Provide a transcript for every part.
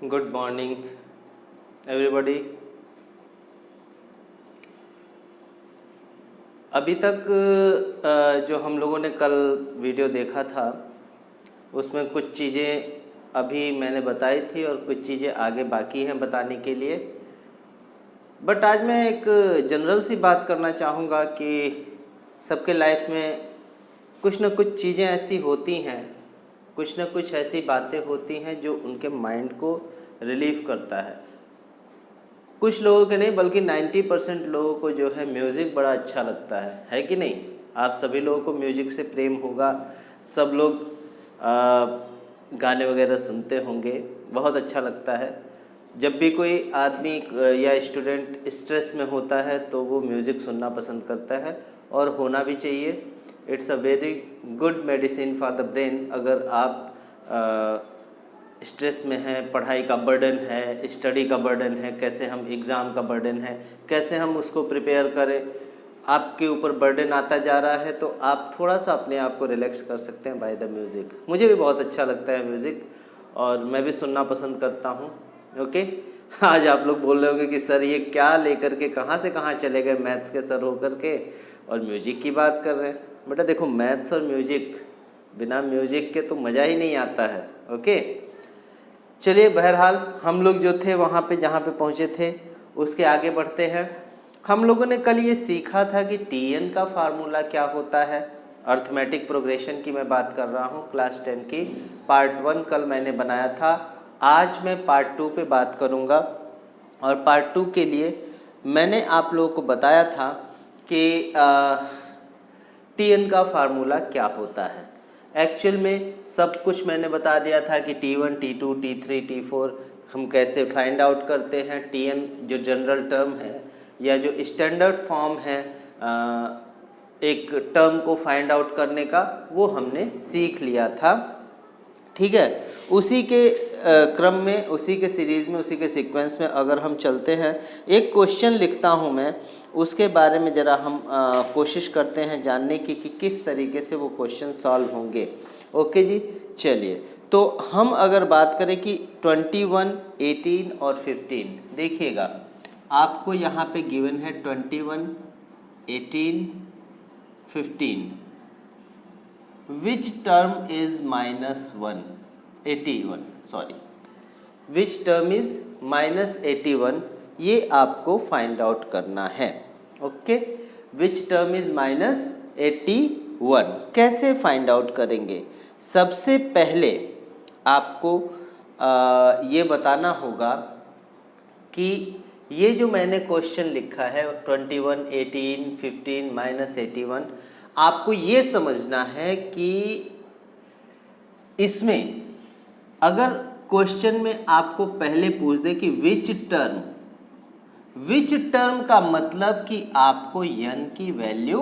Good morning everybody. अभी तक जो हम लोगों ने कल वीडियो देखा था उसमें कुछ चीज़ें अभी मैंने बताई थी और कुछ चीज़ें आगे बाकी हैं बताने के लिए। बट आज मैं एक जनरल सी बात करना चाहूँगा कि सबके लाइफ में कुछ न कुछ चीज़ें ऐसी होती हैं, कुछ न कुछ ऐसी बातें होती हैं जो उनके माइंड को रिलीफ करता है। कुछ लोगों के नहीं बल्कि 90% लोगों को जो है म्यूज़िक बड़ा अच्छा लगता है कि नहीं। आप सभी लोगों को म्यूज़िक से प्रेम होगा, सब लोग गाने वगैरह सुनते होंगे, बहुत अच्छा लगता है। जब भी कोई आदमी या स्टूडेंट स्ट्रेस में होता है तो वो म्यूज़िक सुनना पसंद करता है और होना भी चाहिए। It's a very good medicine for the brain. अगर आप स्ट्रेस में है, पढ़ाई का बर्डन है, स्टडी का बर्डन है, कैसे हम एग्ज़ाम का बर्डन है, कैसे हम उसको प्रिपेयर करें, आपके ऊपर बर्डन आता जा रहा है तो आप थोड़ा सा अपने आप को रिलैक्स कर सकते हैं बाय द म्यूज़िक। मुझे भी बहुत अच्छा लगता है म्यूज़िक और मैं भी सुनना पसंद करता हूँ। ओके, आज आप लोग बोल रहे होंगे कि सर ये क्या लेकर के कहाँ से कहाँ चले गए, मैथ्स के सर होकर के और म्यूज़िक की बात कर रहे हैं। बेटा देखो, मैथ्स और म्यूज़िक, बिना म्यूज़िक के तो मज़ा ही नहीं आता है। ओके, चलिए बहरहाल हम लोग जो थे वहाँ पे जहाँ पे पहुँचे थे उसके आगे बढ़ते हैं। हम लोगों ने कल ये सीखा था कि टीएन का फार्मूला क्या होता है। अर्थमेटिक प्रोग्रेशन की मैं बात कर रहा हूँ, क्लास 10 की पार्ट 1 कल मैंने बनाया था। आज मैं पार्ट 2 पे बात करूँगा और पार्ट 2 के लिए मैंने आप लोगों को बताया था कि टीएन का फार्मूला क्या होता है। एक्चुअल में सब कुछ मैंने बता दिया था कि T1, T2, T3, T4 हम कैसे फाइंड आउट करते हैं। टीएन जो जनरल टर्म है या जो स्टैंडर्ड फॉर्म है एक टर्म को फाइंड आउट करने का, वो हमने सीख लिया था। ठीक है, उसी के क्रम में, उसी के सीरीज़ में, उसी के सीक्वेंस में अगर हम चलते हैं, एक क्वेश्चन लिखता हूं मैं, उसके बारे में ज़रा हम कोशिश करते हैं जानने की कि किस तरीके से वो क्वेश्चन सॉल्व होंगे। ओके जी, चलिए तो हम अगर बात करें कि 21, 18 और 15, देखिएगा आपको यहाँ पे गिवन है 21, 18, 15। Which term is -1? 81, sorry, Which term is -81, ये आपको फाइंड आउट करना है। ओके, Which term is -81 कैसे फाइंड आउट करेंगे? सबसे पहले आपको ये बताना होगा कि ये जो मैंने क्वेश्चन लिखा है 21, 18, 15, -81, आपको ये समझना है कि इसमें अगर क्वेश्चन में आपको पहले पूछ दे कि विच टर्म का मतलब कि आपको n की वैल्यू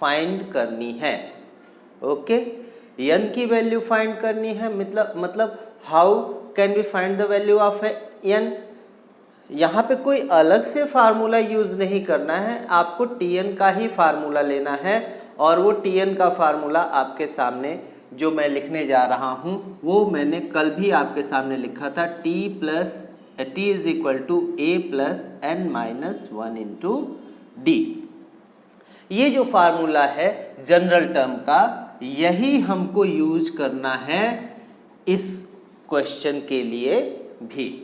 फाइंड करनी है। ओके, n की वैल्यू फाइंड करनी है, मतलब how can we find the value of n। यहाँ पे कोई अलग से फार्मूला यूज नहीं करना है, आपको टीएन का ही फार्मूला लेना है और वो टीएन का फार्मूला आपके सामने जो मैं लिखने जा रहा हूँ वो मैंने कल भी आपके सामने लिखा था। t is equal to a plus n minus 1 into D. ये जो फार्मूला है जनरल टर्म का, यही हमको यूज करना है इस क्वेश्चन के लिए भी।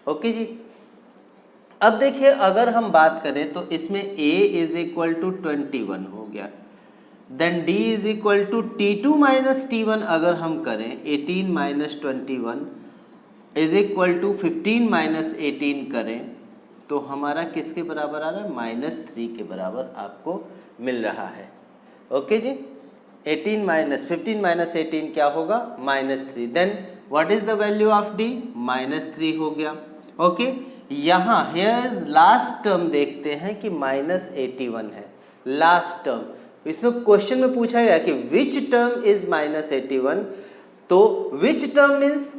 ओके जी, अब देखिए अगर हम बात करें तो इसमें a इज इक्वल टू 21 हो गया, then d is equal to T2 minus T1 अगर हम करें 18 माइनस 21 इज इक्वल टू 15 माइनस 18 करें तो हमारा किसके बराबर आ रहा है? -3 के बराबर आपको मिल रहा है। ओके जी, 15 माइनस 18 क्या होगा? -3। Then what is the value of d? -3 हो गया। ओके, यहाँ हियर इज लास्ट टर्म देखते हैं कि -81 है लास्ट टर्म। इसमें क्वेश्चन में पूछा गया कि विच टर्म इज -81, तो विच टर्म मीन्स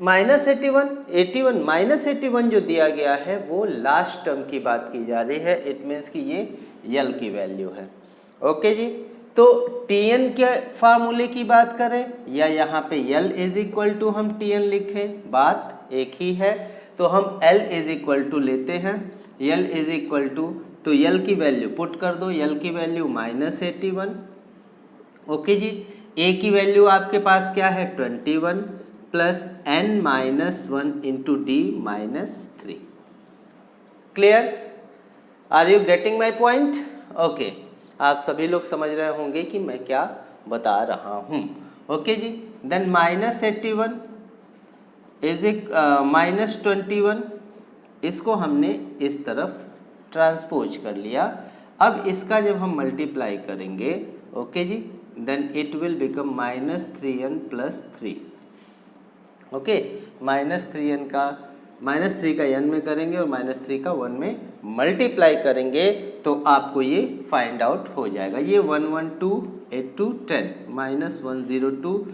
-81, 81 -81 जो दिया गया है वो लास्ट टर्म की बात की जा रही है। इट मीन्स कि ये यल की वैल्यू है। ओके जी, तो टीएन के फार्मूले की बात करें या यहाँ पे यल इज इक्वल टू हम टीएन लिखें, बात एक ही है, तो हम L इज इक्वल टू लेते हैं। L इज इक्वल टू, तो L की वैल्यू पुट कर दो, L की वैल्यू -81। ओके जी, A की वैल्यू आपके पास क्या है 21 plus n-1 into D -3। Clear? Are you getting my point? Okay, आप सभी लोग समझ रहे होंगे कि मैं क्या बता रहा हूँ। ओके जी, देन -81 इज -21, इसको हमने इस तरफ ट्रांसपोज कर लिया। अब इसका जब हम मल्टीप्लाई करेंगे, ओके जी, then it will become -3n + 3। Okay, -3n का -3 का n में करेंगे और -3 का 1 में मल्टीप्लाई करेंगे तो आपको ये फाइंड आउट हो जाएगा। ये 112 8 to 10 -102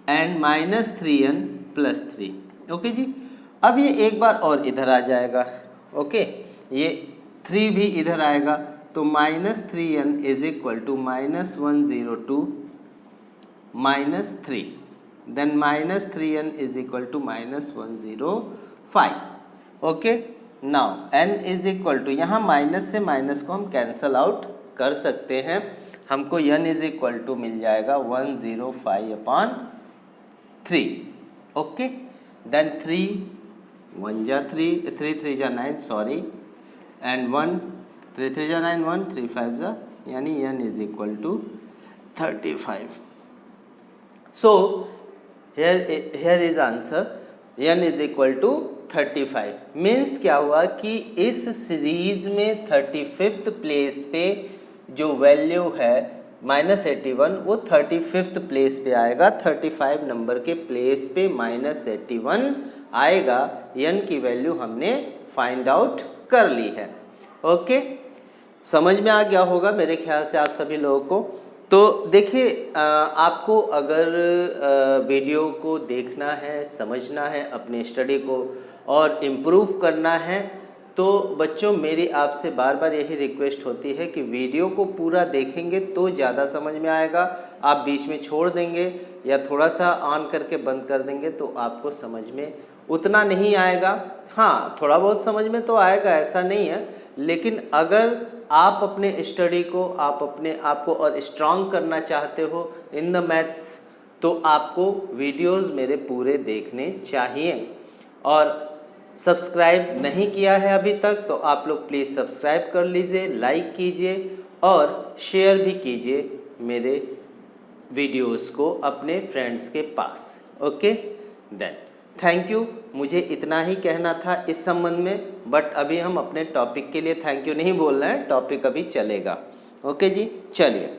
एंड -3n + 3। ओके जी, अब ये एक बार और इधर आ जाएगा। ओके, ये 3 भी इधर आएगा, तो -3n is equal to -102 -3, then -3n is equal to -105। Okay, now n is equal to, यहाँ माइनस से माइनस को हम कैंसल आउट कर सकते हैं, हमको n इज इक्वल टू मिल जाएगा 105/3। ओके, देन 3 1 जा 3 3 3 जा 9, सॉरी, एंड 1 3 3 जा 9 1 3 5 जा, यानी n is equal to 35। So here is answer, n is equal to 35। Means क्या हुआ कि इस सीरीज में 35th प्लेस पे जो वैल्यू है -81 वो 35th प्लेस पे आएगा, 35 नंबर के प्लेस पे -81 आएगा। n की वैल्यू हमने फाइंड आउट कर ली है। ओके, समझ में आ गया होगा मेरे ख्याल से आप सभी लोगों को। तो देखिए, आपको अगर वीडियो को देखना है, समझना है, अपने स्टडी को और इम्प्रूव करना है, तो बच्चों मेरी आपसे बार बार यही रिक्वेस्ट होती है कि वीडियो को पूरा देखेंगे तो ज़्यादा समझ में आएगा। आप बीच में छोड़ देंगे या थोड़ा सा ऑन करके बंद कर देंगे तो आपको समझ में उतना नहीं आएगा। हाँ, थोड़ा बहुत समझ में तो आएगा, ऐसा नहीं है, लेकिन अगर आप अपने स्टडी को, आप अपने आप को और स्ट्रॉन्ग करना चाहते हो इन द मैथ्स, तो आपको वीडियोस मेरे पूरे देखने चाहिए। और सब्सक्राइब नहीं किया है अभी तक तो आप लोग प्लीज़ सब्सक्राइब कर लीजिए, लाइक कीजिए और शेयर भी कीजिए मेरे वीडियोस को अपने फ्रेंड्स के पास। Okay, then thank you. मुझे इतना ही कहना था इस संबंध में, बट अभी हम अपने टॉपिक के लिए थैंक यू नहीं बोल रहे हैं, टॉपिक अभी चलेगा। ओके जी, चलिए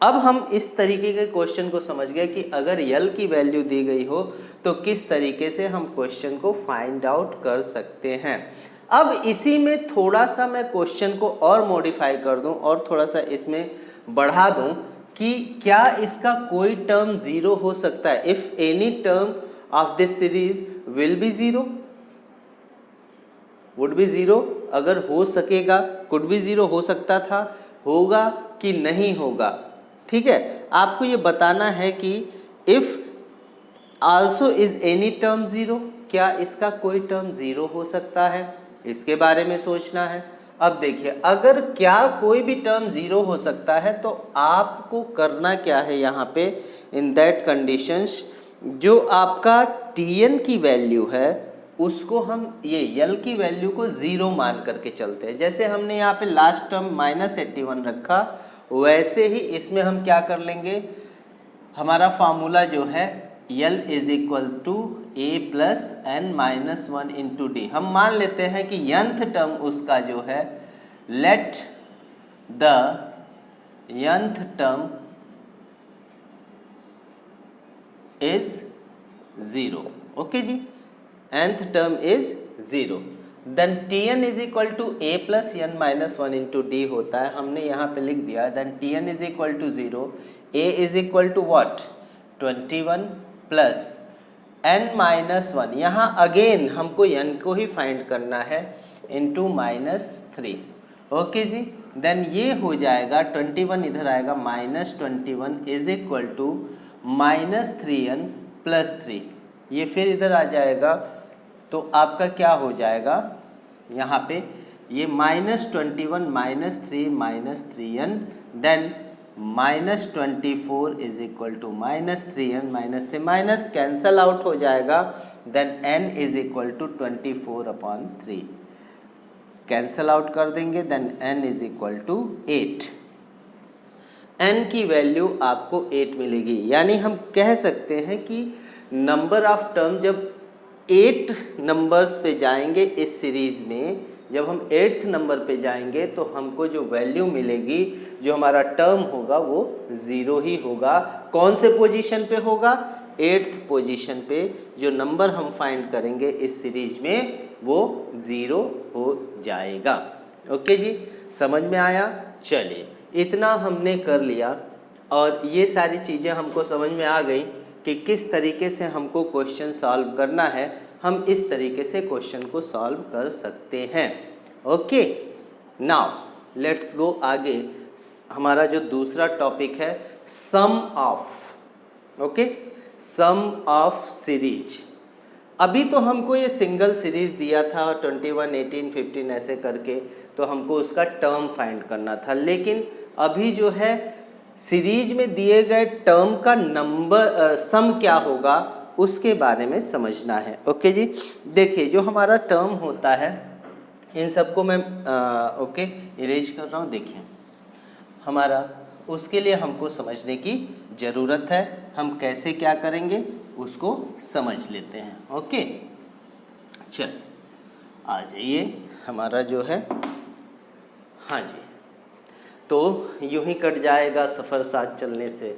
अब हम इस तरीके के क्वेश्चन को समझ गए कि अगर L की वैल्यू दी गई हो तो किस तरीके से हम क्वेश्चन को फाइंड आउट कर सकते हैं। अब इसी में थोड़ा सा मैं क्वेश्चन को और मॉडिफाई कर दूं और थोड़ा सा इसमें बढ़ा दूं कि क्या इसका कोई टर्म जीरो हो सकता है। If any term of this series will be zero, would be zero, अगर हो सकेगा, कुड बी जीरो हो सकता था, होगा कि नहीं होगा। ठीक है, आपको ये बताना है कि if also is any term zero, क्या इसका कोई टर्म जीरो हो सकता है, इसके बारे में सोचना है। अब देखिए, अगर क्या कोई भी टर्म जीरो हो सकता है तो आपको करना क्या है यहाँ पे, इन दैट कंडीशंस जो आपका Tn की वैल्यू है उसको हम ये L की वैल्यू को ज़ीरो मान करके चलते हैं। जैसे हमने यहाँ पे लास्ट टर्म -81 रखा, वैसे ही इसमें हम क्या कर लेंगे, हमारा फार्मूला जो है L is equal to A plus n-1 into D. हम मान लेते हैं कि nth टर्म उसका जो है, let the nth term is 0। Okay जी, nth term is 0, then Tn is equal to A plus n-1 into D होता है, हमने यहाँ पे लिख दिया। Then Tn is equal to 0, A is equal to what 21 plus n-1, यहाँ again हमको n को ही फाइंड करना है, इंटू -3। ओके जी, देन ये हो जाएगा 21 इधर आएगा, -21 इज इक्वल टू -3n + 3, ये फिर इधर आ जाएगा तो आपका क्या हो जाएगा यहाँ पे, ये -21 -3 then -24 is equal to -3n, minus से माइनस कैंसल आउट हो जाएगा, then n is equal to 24/3 cancel out कर देंगे, then n is equal to 8। n की वैल्यू आपको 8 मिलेगी, यानी हम कह सकते हैं कि नंबर ऑफ टर्म जब 8 नंबर्स पे जाएंगे इस सीरीज में, जब हम 8th नंबर पे जाएंगे तो हमको जो वैल्यू मिलेगी, जो हमारा टर्म होगा वो 0 ही होगा। कौन से पोजीशन पे होगा, 8th पोजीशन पे जो नंबर हम फाइंड करेंगे इस सीरीज में वो 0 हो जाएगा। ओके जी, समझ में आया? चलिए, इतना हमने कर लिया और ये सारी चीज़ें हमको समझ में आ गई कि किस तरीके से हमको क्वेश्चन सॉल्व करना है। हम इस तरीके से क्वेश्चन को सॉल्व कर सकते हैं। ओके, नाउ लेट्स गो आगे। हमारा जो दूसरा टॉपिक है sum of. Okay, sum of series. अभी तो हमको ये सिंगल सीरीज दिया था 21, 18, 15 ऐसे करके, तो हमको उसका टर्म फाइंड करना था। लेकिन अभी जो है सीरीज में दिए गए टर्म का नंबर सम क्या होगा उसके बारे में समझना है। ओके जी, देखिए जो हमारा टर्म होता है, इन सबको मैं ओके इरेज कर रहा हूँ। देखिए हमारा उसके लिए हमको समझने की ज़रूरत है। हम कैसे क्या करेंगे उसको समझ लेते हैं। ओके, चल आ जाइए। हमारा जो है, हाँ जी, तो यूं ही कट जाएगा सफ़र साथ चलने से,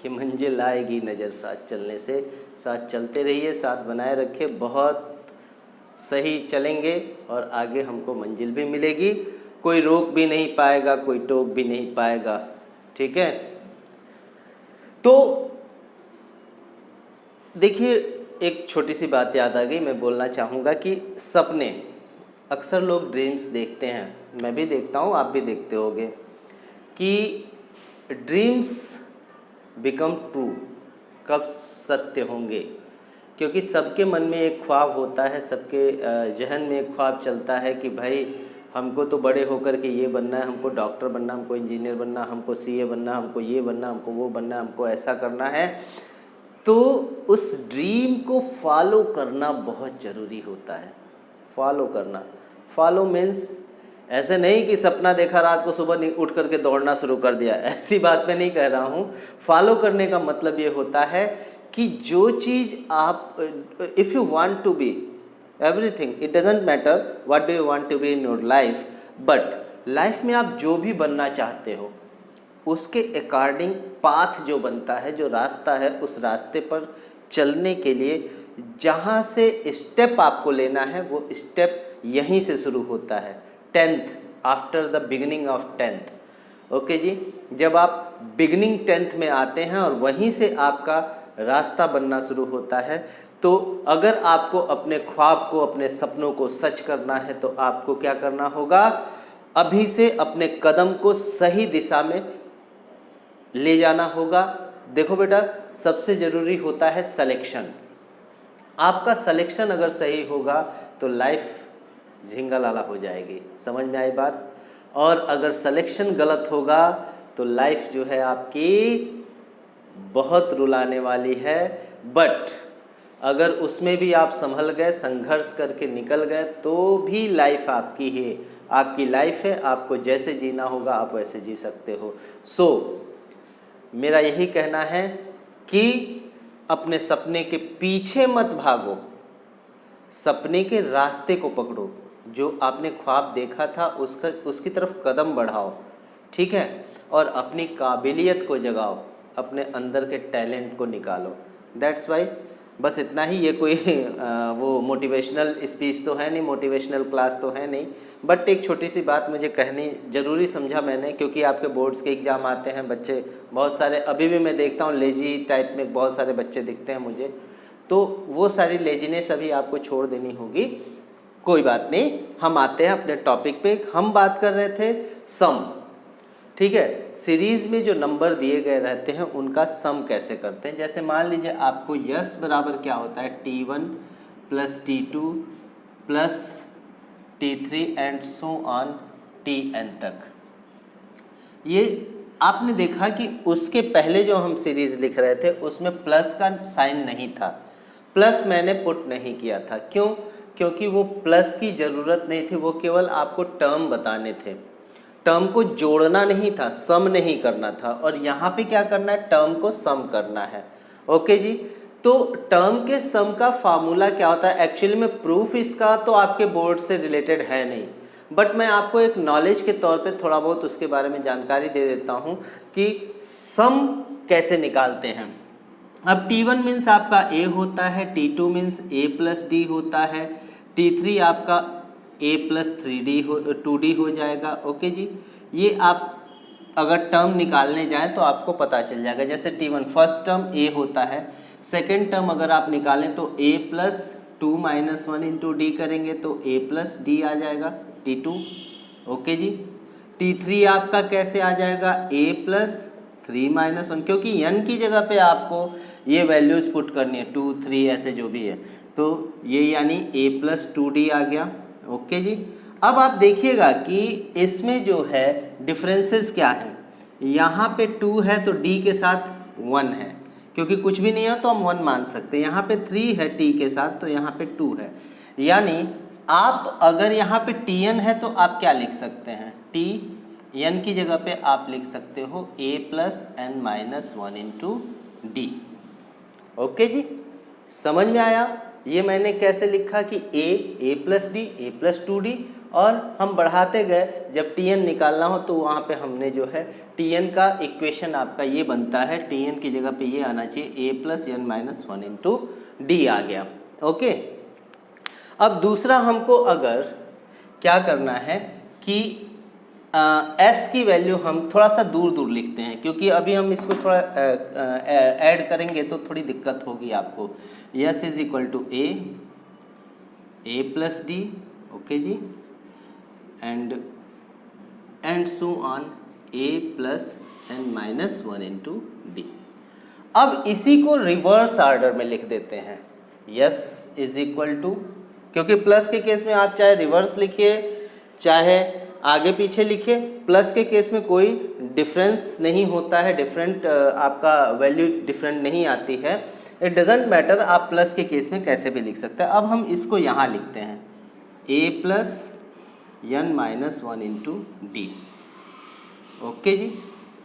कि मंजिल आएगी नज़र साथ चलने से। साथ चलते रहिए, साथ बनाए रखे, बहुत सही चलेंगे और आगे हमको मंजिल भी मिलेगी। कोई रोक भी नहीं पाएगा, कोई टोक भी नहीं पाएगा। ठीक है, तो देखिए एक छोटी सी बात याद आ गई, मैं बोलना चाहूँगा कि सपने, अक्सर लोग ड्रीम्स देखते हैं, मैं भी देखता हूँ, आप भी देखते होंगे, कि ड्रीम्स बिकम ट्रू, कब सत्य होंगे। क्योंकि सबके मन में एक ख्वाब होता है, सबके जहन में एक ख्वाब चलता है कि भाई हमको तो बड़े होकर के ये बनना है, हमको डॉक्टर बनना, हमको इंजीनियर बनना, हमको सीए बनना, हमको ये बनना, हमको वो बनना, हमको ऐसा करना है। तो उस ड्रीम को फॉलो करना बहुत ज़रूरी होता है। फॉलो करना, फॉलो मीन्स ऐसे नहीं कि सपना देखा रात को सुबह उठ करके दौड़ना शुरू कर दिया, ऐसी बात मैं नहीं कह रहा हूँ। फॉलो करने का मतलब ये होता है कि जो चीज़ आप, if you want to be everything, it doesn't matter what do you want to be in your life, but life में आप जो भी बनना चाहते हो उसके अकॉर्डिंग पाथ जो बनता है, जो रास्ता है, उस रास्ते पर चलने के लिए जहाँ से स्टेप आपको लेना है वो स्टेप यहीं से शुरू होता है। 10th, after the beginning of 10th। Okay जी, जब आप बिगिनिंग 10th में आते हैं और वहीं से आपका रास्ता बनना शुरू होता है। तो अगर आपको अपने ख्वाब को, अपने सपनों को सच करना है तो आपको क्या करना होगा, अभी से अपने कदम को सही दिशा में ले जाना होगा। देखो बेटा, सबसे ज़रूरी होता है सिलेक्शन। आपका सिलेक्शन अगर सही होगा तो लाइफ झिंगालाला हो जाएगी। समझ में आई बात? और अगर सिलेक्शन गलत होगा तो लाइफ जो है आपकी बहुत रुलाने वाली है। बट अगर उसमें भी आप संभल गए, संघर्ष करके निकल गए, तो भी लाइफ आपकी है, आपकी लाइफ है। आपको जैसे जीना होगा आप वैसे जी सकते हो। सो मेरा यही कहना है कि अपने सपने के पीछे मत भागो, सपने के रास्ते को पकड़ो। जो आपने ख्वाब देखा था उसकी तरफ कदम बढ़ाओ, ठीक है, और अपनी काबिलियत को जगाओ, अपने अंदर के टैलेंट को निकालो। दैट्स वाई, बस इतना ही। ये कोई वो मोटिवेशनल स्पीच तो है नहीं, मोटिवेशनल क्लास तो है नहीं, बट एक छोटी सी बात मुझे कहनी ज़रूरी समझा मैंने, क्योंकि आपके बोर्ड्स के एग्ज़ाम आते हैं, बच्चे बहुत सारे, अभी भी मैं देखता हूँ लेजी टाइप में बहुत सारे बच्चे दिखते हैं मुझे, तो वो सारी लेजीनेस अभी आपको छोड़ देनी होगी। कोई बात नहीं, हम आते हैं अपने टॉपिक पे। हम बात कर रहे थे सम, ठीक है। सीरीज़ में जो नंबर दिए गए रहते हैं उनका सम कैसे करते हैं। जैसे मान लीजिए आपको यस बराबर क्या होता है, T1 + T2 plus T3 and so on Tn तक। ये आपने देखा कि उसके पहले जो हम सीरीज लिख रहे थे उसमें प्लस का साइन नहीं था, प्लस मैंने पुट नहीं किया था। क्यों? क्योंकि वो प्लस की ज़रूरत नहीं थी, वो केवल आपको टर्म बताने थे, टर्म को जोड़ना नहीं था, सम नहीं करना था। और यहाँ पे क्या करना है, टर्म को सम करना है। ओके जी, तो टर्म के सम का फार्मूला क्या होता है? एक्चुअली में प्रूफ इसका तो आपके बोर्ड से रिलेटेड है नहीं, बट मैं आपको एक नॉलेज के तौर पे थोड़ा बहुत उसके बारे में जानकारी दे देता हूँ कि सम कैसे निकालते हैं। अब T1 मीन्स आपका A होता है, T2 means A plus D होता है, T3 आपका A प्लस 2D हो जाएगा। ओके जी, ये आप अगर टर्म निकालने जाएं तो आपको पता चल जाएगा। जैसे T1 फर्स्ट टर्म A होता है, सेकेंड टर्म अगर आप निकालें तो A plus 2 minus 1 into D करेंगे तो A प्लस D आ जाएगा T2। ओके जी, T3 आपका कैसे आ जाएगा, A प्लस 3 माइनस 1, क्योंकि n की जगह पे आपको ये वैल्यूज़ पुट करनी है, 2 3 ऐसे जो भी है, तो ये यानी A प्लस 2D आ गया। ओके जी, अब आप देखिएगा कि इसमें जो है डिफरेंसेस क्या हैं। यहाँ पे 2 है तो D के साथ 1 है, क्योंकि कुछ भी नहीं है तो हम 1 मान सकते हैं। यहाँ पे 3 है T के साथ तो यहाँ पे 2 है, यानी आप अगर यहाँ पे Tn है तो आप क्या लिख सकते हैं, Tn की जगह पे आप लिख सकते हो A plus n minus 1 into D. Okay जी, समझ में आया? ये मैंने कैसे लिखा कि A plus D, A plus 2D, और हम बढ़ाते गए, जब Tn निकालना हो तो वहाँ पे हमने जो है Tn का इक्वेशन आपका ये बनता है, Tn की जगह पे ये आना चाहिए A plus n minus 1 into D आ गया। ओके, अब दूसरा हमको अगर क्या करना है कि S की वैल्यू हम थोड़ा सा दूर दूर लिखते हैं, क्योंकि अभी हम इसको थोड़ा ऐड करेंगे तो थोड़ी दिक्कत होगी आपको। S is equal to A plus D, okay जी, and so on A plus n minus 1 into D. अब इसी को रिवर्स ऑर्डर में लिख देते हैं, S इज इक्वल टू, क्योंकि प्लस के केस में आप चाहे रिवर्स लिखिए चाहे आगे पीछे लिखिए, प्लस के केस में कोई डिफरेंस नहीं होता है, डिफरेंट आपका वैल्यू डिफरेंट नहीं आती है, इट डजेंट मैटर, आप प्लस के केस में कैसे भी लिख सकते हैं। अब हम इसको यहाँ लिखते हैं A plus n minus 1 into D. Okay जी,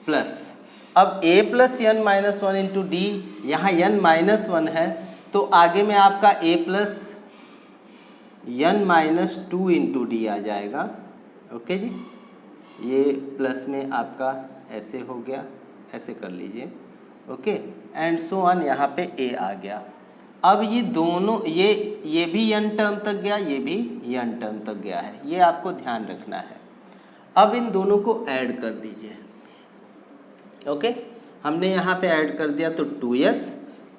प्लस अब A plus n minus 1 into D, यहाँ n माइनस 1 है तो आगे में आपका A plus n minus 2 into D आ जाएगा। ओके जी, ये प्लस में आपका ऐसे हो गया, ऐसे कर लीजिए। ओके, एंड सो ऑन, यहाँ पे A आ गया। अब ये दोनों, ये भी n टर्म तक गया, ये भी n टर्म तक गया है, ये आपको ध्यान रखना है। अब इन दोनों को ऐड कर दीजिए। ओके, हमने यहाँ पे ऐड कर दिया तो 2s,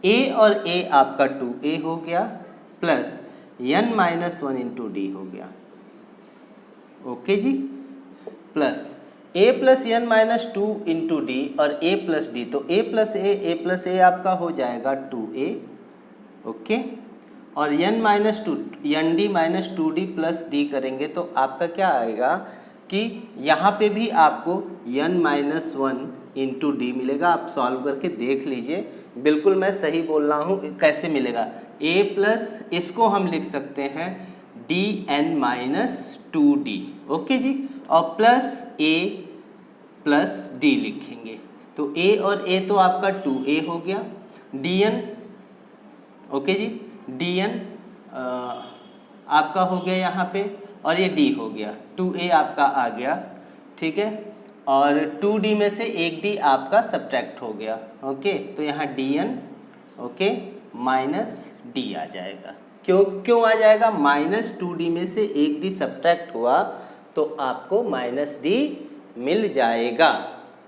A और A आपका 2A हो गया, plus n minus 1 into d हो गया। ओके जी, plus A plus n minus 2 into d और A प्लस डी, तो A प्लस A आपका हो जाएगा 2A। ओके, और n minus 2 n d minus 2D plus d करेंगे तो आपका क्या आएगा कि यहाँ पे भी आपको n माइनस 1 इंटू डी मिलेगा। आप सॉल्व करके देख लीजिए, बिल्कुल मैं सही बोल रहा हूँ। कैसे मिलेगा, A प्लस, इसको हम लिख सकते हैं dn माइनस 2D। ओके जी, और प्लस A प्लस D लिखेंगे तो A और A तो आपका 2A हो गया, dn, ओके जी, dn आपका हो गया यहाँ पे, और ये D हो गया, 2A आपका आ गया, ठीक है, और 2D में से एक D आपका सब्ट्रैक्ट हो गया। ओके, तो यहाँ dn, ओके, माइनस D आ जाएगा। क्यों आ जाएगा, माइनस 2D में से एक D सब्ट्रैक्ट हुआ तो आपको माइनस D मिल जाएगा।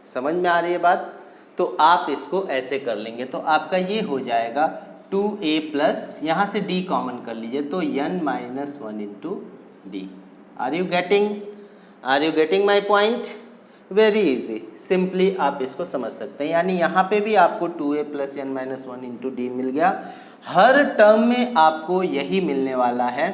समझ में आ रही है बात? तो आप इसको ऐसे कर लेंगे तो आपका ये हो जाएगा 2A प्लस, यहाँ से D कॉमन कर लीजिए तो n minus 1 into d. Are you getting my point? Very easy, simply आप इसको समझ सकते हैं। यानी यहाँ पे भी आपको 2A plus n minus 1 into D मिल गया। हर टर्म में आपको यही मिलने वाला है।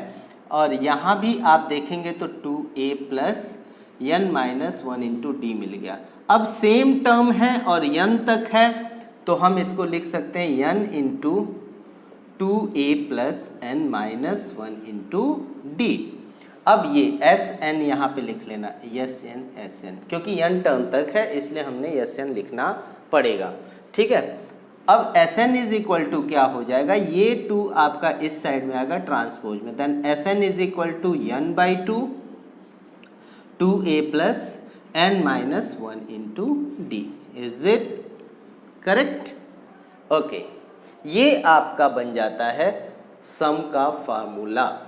और यहाँ भी आप देखेंगे तो 2a plus n minus 1 into D मिल गया। अब सेम टर्म है और n तक है तो हम इसको लिख सकते हैं n into 2a plus n minus 1 into D. अब ये एस एन यहाँ पे लिख लेना, एस एन, क्योंकि n टर्म तक है इसलिए हमने एस एन लिखना पड़ेगा। ठीक है, अब S N is equal to क्या हो जाएगा, ये 2 आपका इस साइड में आएगा ट्रांसपोज में, then S N is equal to n by 2a plus n minus 1 into d. Is it correct? Okay, ये आपका बन जाता है सम का फार्मूला।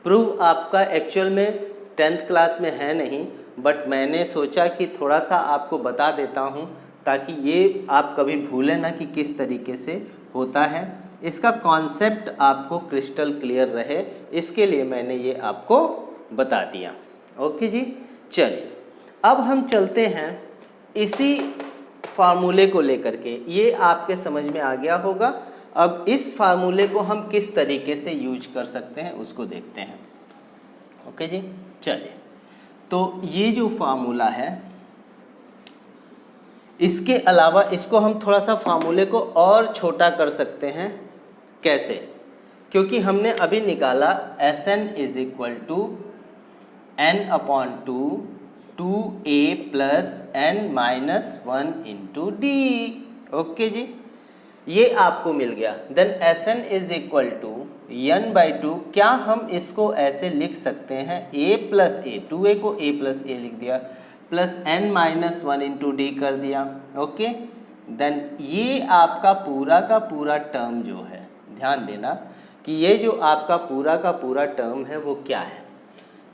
प्रूफ आपका एक्चुअल में 10th क्लास में है नहीं, बट मैंने सोचा कि थोड़ा सा आपको बता देता हूँ ताकि ये आप कभी भूलें ना कि किस तरीके से होता है, इसका कॉन्सेप्ट आपको क्रिस्टल क्लियर रहे, इसके लिए मैंने ये आपको बता दिया। ओके जी, चलिए अब हम चलते हैं इसी फार्मूले को लेकर के, ये आपके समझ में आ गया होगा। अब इस फार्मूले को हम किस तरीके से यूज कर सकते हैं उसको देखते हैं। ओके जी, चलिए तो ये जो फार्मूला है, इसके अलावा इसको हम थोड़ा सा फार्मूले को और छोटा कर सकते हैं। कैसे? क्योंकि हमने अभी निकाला S N is equal to n upon 2a plus n minus 1 into D. Okay जी, ये आपको मिल गया। Then S N is equal to n by 2, क्या हम इसको ऐसे लिख सकते हैं a प्लस ए, 2a को a प्लस ए लिख दिया, plus n minus 1 into D कर दिया। ओके, देन ये आपका पूरा का पूरा टर्म जो है, ध्यान देना कि ये जो आपका पूरा का पूरा टर्म है वो क्या है,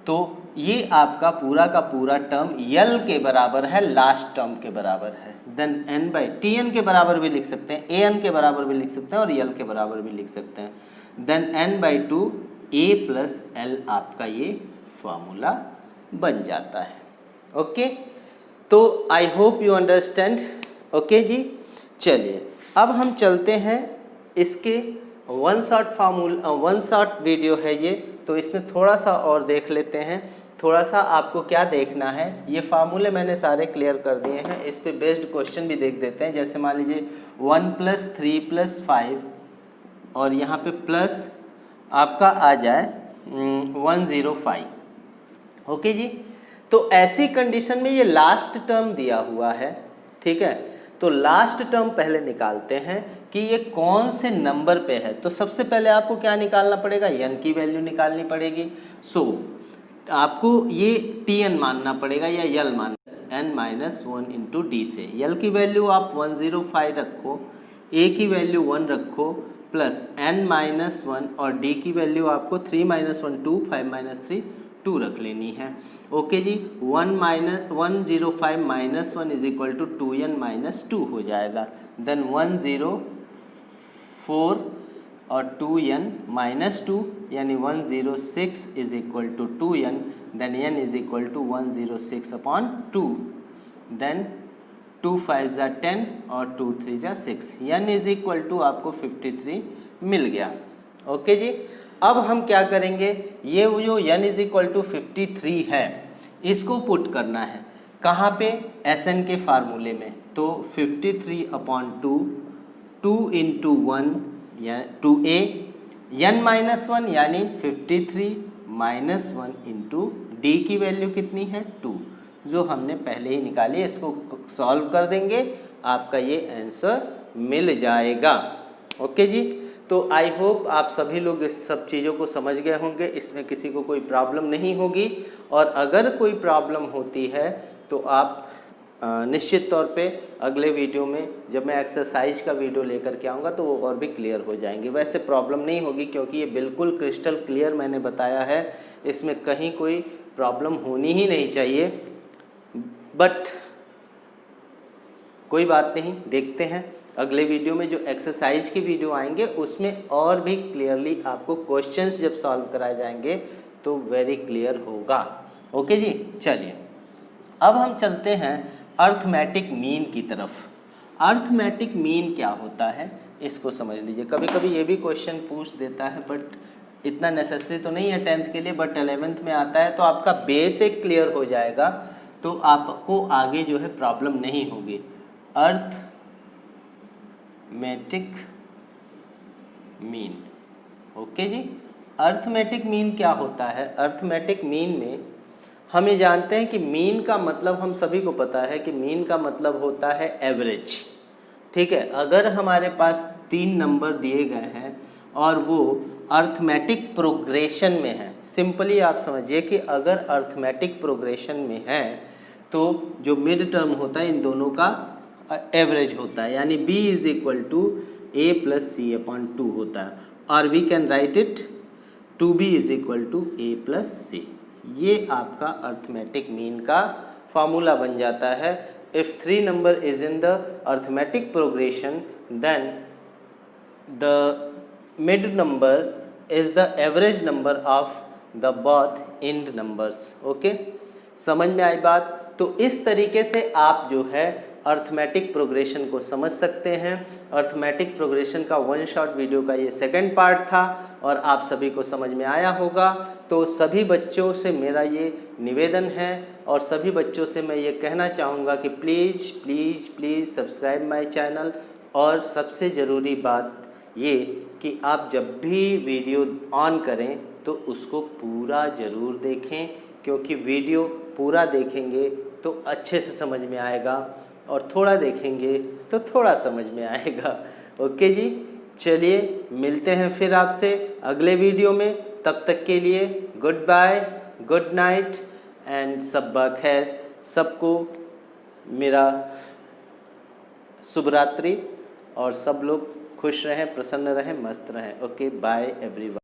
तो ये आपका पूरा का पूरा टर्म यल के बराबर है, लास्ट टर्म के बराबर है। Then n by T N के बराबर भी लिख सकते हैं, ए एन के बराबर भी लिख सकते हैं और यल के बराबर भी लिख सकते हैं। Then n by 2 a plus l आपका ये फॉर्मूला बन जाता है। ओके, तो I hope you understand. Okay जी, चलिए अब हम चलते हैं इसके वन शॉट वीडियो है ये, तो इसमें थोड़ा सा और देख लेते हैं। थोड़ा सा आपको क्या देखना है, ये फार्मूले मैंने सारे क्लियर कर दिए हैं, इस पे बेस्ड क्वेश्चन भी देख देते हैं। जैसे मान लीजिए 1 प्लस 3 प्लस 5 और यहाँ पे प्लस आपका आ जाए 105। ओके जी, तो ऐसी कंडीशन में ये लास्ट टर्म दिया हुआ है, ठीक है, तो लास्ट टर्म पहले निकालते हैं कि ये कौन से नंबर पे है। तो सबसे पहले आपको क्या निकालना पड़ेगा, n की वैल्यू निकालनी पड़ेगी। सो आपको ये tn मानना पड़ेगा या यल मानना, n माइनस 1 इंटू डी से। यल की वैल्यू आप 105 रखो, a की वैल्यू 1 रखो, प्लस n माइनस 1 और d की वैल्यू आपको 3 माइनस 1 2, 5 माइनस 3 2 रख लेनी है। ओके जी, 105 minus 1 is equal to 2n minus 2 हो जाएगा। देन 104 और 2n माइनस 2 यानी 106 is equal to 2n, then n is equal to 106 upon 2, then 2 5 ज़ा 10 और 2 3 ज़ा 6, n इज इक्वल टू आपको 53 मिल गया। ओके जी, अब हम क्या करेंगे, ये जो n इज इक्वल टू 53 है इसको पुट करना है कहाँ पे, Sn के फार्मूले में। तो 53 अपॉन 2 इंटू 1 या 2a, n माइनस 1 यानी 53 माइनस 1 इंटू डी की वैल्यू कितनी है 2, जो हमने पहले ही निकाली। इसको सॉल्व कर देंगे, आपका ये आंसर मिल जाएगा। ओके जी, तो आई होप आप सभी लोग इस सब चीज़ों को समझ गए होंगे, इसमें किसी को कोई प्रॉब्लम नहीं होगी। और अगर कोई प्रॉब्लम होती है तो आप निश्चित तौर पे अगले वीडियो में जब मैं एक्सरसाइज का वीडियो लेकर के आऊँगा तो वो और भी क्लियर हो जाएंगे। वैसे प्रॉब्लम नहीं होगी क्योंकि ये बिल्कुल क्रिस्टल क्लियर मैंने बताया है, इसमें कहीं कोई प्रॉब्लम होनी ही नहीं चाहिए। बट कोई बात नहीं, देखते हैं अगले वीडियो में जो एक्सरसाइज की वीडियो आएंगे उसमें और भी क्लियरली आपको क्वेश्चंस जब सॉल्व कराए जाएंगे तो वेरी क्लियर होगा। ओके जी, चलिए अब हम चलते हैं अर्थमेटिक मीन की तरफ। अर्थमेटिक मीन क्या होता है इसको समझ लीजिए। कभी कभी ये भी क्वेश्चन पूछ देता है, बट इतना नेसेसरी तो नहीं है 10th के लिए, बट 11th में आता है, तो आपका बेसिक क्लियर हो जाएगा, तो आपको आगे जो है प्रॉब्लम नहीं होगी। अर्थमेटिक मीन, ओके जी। अर्थमेटिक मीन क्या होता है? अर्थमेटिक मीन में हम ये जानते हैं कि मीन का मतलब, हम सभी को पता है कि मीन का मतलब होता है एवरेज, ठीक है। अगर हमारे पास 3 नंबर दिए गए हैं और वो अर्थमेटिक प्रोग्रेशन में है, सिंपली आप समझिए कि अगर अर्थमेटिक प्रोग्रेशन में है तो जो मिड टर्म होता है इन दोनों का एवरेज होता है, यानी b is equal to a plus c upon 2 होता है, और we can write it 2b is equal to a plus c. ये आपका अर्थमेटिक मीन का फॉर्मूला बन जाता है। If 3 number is in the arithmetic progression, then the mid number is the average number of the both end numbers. Okay, समझ में आई बात? तो इस तरीके से आप जो है अर्थमेटिक प्रोग्रेशन को समझ सकते हैं। अर्थमेटिक प्रोग्रेशन का 1 शॉट वीडियो का ये सेकंड पार्ट था और आप सभी को समझ में आया होगा। तो सभी बच्चों से मेरा ये निवेदन है और सभी बच्चों से मैं ये कहना चाहूँगा कि please please please subscribe my channel. और सबसे ज़रूरी बात ये कि आप जब भी वीडियो ऑन करें तो उसको पूरा ज़रूर देखें, क्योंकि वीडियो पूरा देखेंगे तो अच्छे से समझ में आएगा और थोड़ा देखेंगे तो थोड़ा समझ में आएगा। ओके जी, चलिए मिलते हैं फिर आपसे अगले वीडियो में। तब तक के लिए goodbye, good night and सब्बा खैर। सबको मेरा शुभ रात्रि और सब लोग खुश रहें, प्रसन्न रहें, मस्त रहें। Okay, bye everyone.